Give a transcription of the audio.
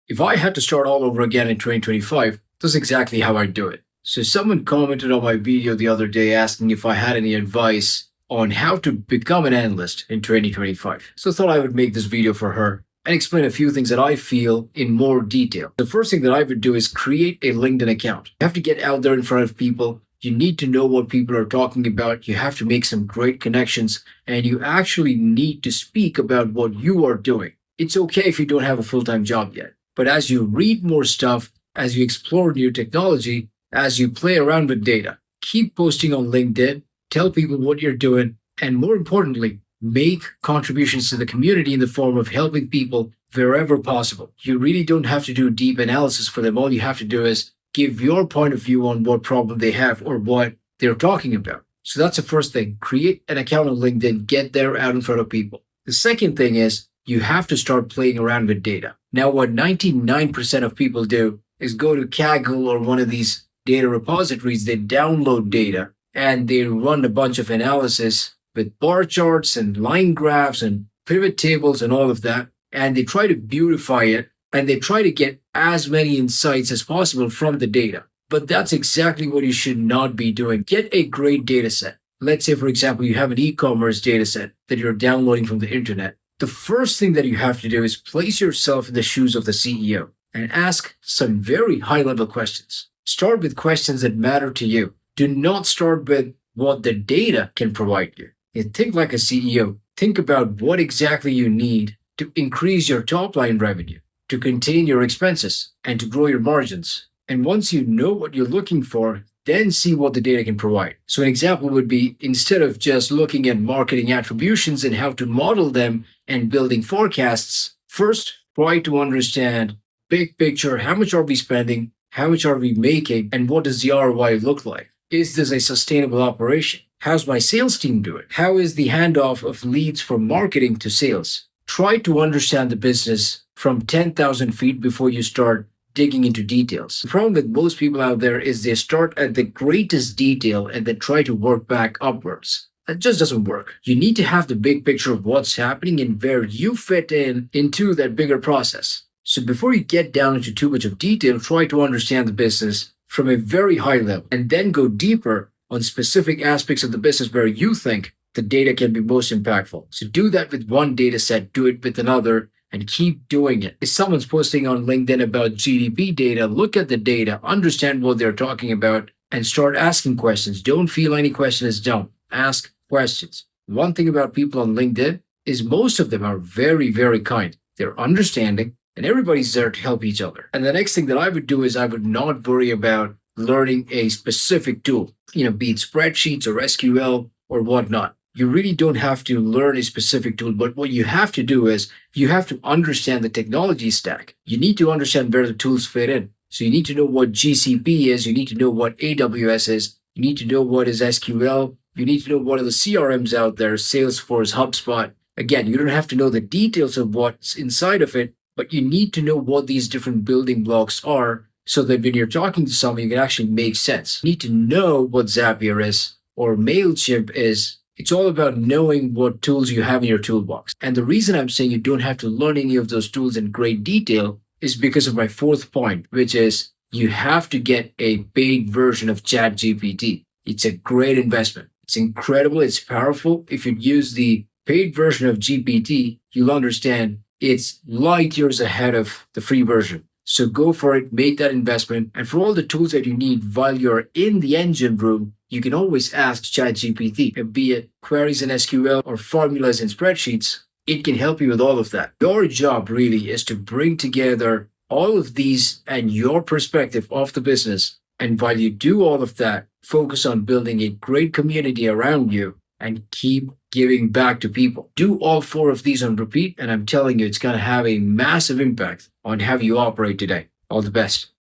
If I had to start all over again in 2025, that's exactly how I'd do it. So someone commented on my video the other day asking if I had any advice on how to become an analyst in 2025. So I thought I would make this video for her and explain a few things that I feel in more detail. The first thing that I would do is create a LinkedIn account. You have to get out there in front of people. You need to know what people are talking about. You have to make some great connections, and you actually need to speak about what you are doing. It's okay if you don't have a full-time job yet, but as you read more stuff, as you explore new technology, as you play around with data, keep posting on LinkedIn, tell people what you're doing, and more importantly, make contributions to the community in the form of helping people wherever possible. You really don't have to do deep analysis for them. All you have to do is give your point of view on what problem they have or what they're talking about. So that's the first thing. Create an account on LinkedIn, get there out in front of people. The second thing is you have to start playing around with data. Now, what 99% of people do is go to Kaggle or one of these data repositories, they download data and they run a bunch of analysis with bar charts and line graphs and pivot tables and all of that. And they try to beautify it and they try to get as many insights as possible from the data. But that's exactly what you should not be doing. Get a great data set. Let's say, for example, you have an e-commerce data set that you're downloading from the internet. The first thing that you have to do is place yourself in the shoes of the CEO and ask some very high-level questions. Start with questions that matter to you. Do not start with what the data can provide you. And think like a CEO. Think about what exactly you need to increase your top-line revenue, to contain your expenses, and to grow your margins. And once you know what you're looking for, then see what the data can provide. So an example would be, instead of just looking at marketing attributions and how to model them and building forecasts, first try to understand big picture, how much are we spending, how much are we making, and what does the ROI look like? Is this a sustainable operation? How's my sales team doing? How is the handoff of leads from marketing to sales? Try to understand the business from 10,000 feet before you start digging into details. The problem with most people out there is they start at the greatest detail and then try to work back upwards. That just doesn't work. You need to have the big picture of what's happening and where you fit in into that bigger process. So before you get down into too much of detail, try to understand the business from a very high level and then go deeper on specific aspects of the business where you think the data can be most impactful. So do that with one data set, do it with another, and keep doing it. If someone's posting on LinkedIn about GDP data, look at the data, understand what they're talking about, and start asking questions. Don't feel any question is dumb. Ask questions. One thing about people on LinkedIn is most of them are very, very kind. They're understanding, and everybody's there to help each other. And the next thing that I would do is I would not worry about learning a specific tool, be it spreadsheets or SQL or whatnot. You really don't have to learn a specific tool, but what you have to do is you have to understand the technology stack. You need to understand where the tools fit in. So you need to know what GCP is. You need to know what AWS is. You need to know what is SQL. You need to know what are the CRMs out there, Salesforce, HubSpot. Again, you don't have to know the details of what's inside of it, but you need to know what these different building blocks are so that when you're talking to someone, you can actually make sense. You need to know what Zapier is or MailChimp is. It's all about knowing what tools you have in your toolbox. And the reason I'm saying you don't have to learn any of those tools in great detail is because of my fourth point, which is you have to get a paid version of ChatGPT. It's a great investment. It's incredible. It's powerful. If you use the paid version of GPT, you'll understand it's light years ahead of the free version. So go for it, make that investment. And for all the tools that you need while you're in the engine room, you can always ask ChatGPT, be it queries in SQL or formulas in spreadsheets. It can help you with all of that. Your job really is to bring together all of these and your perspective of the business. And while you do all of that, focus on building a great community around you and keep giving back to people. Do all four of these on repeat, and I'm telling you, it's going to have a massive impact on how you operate today. All the best.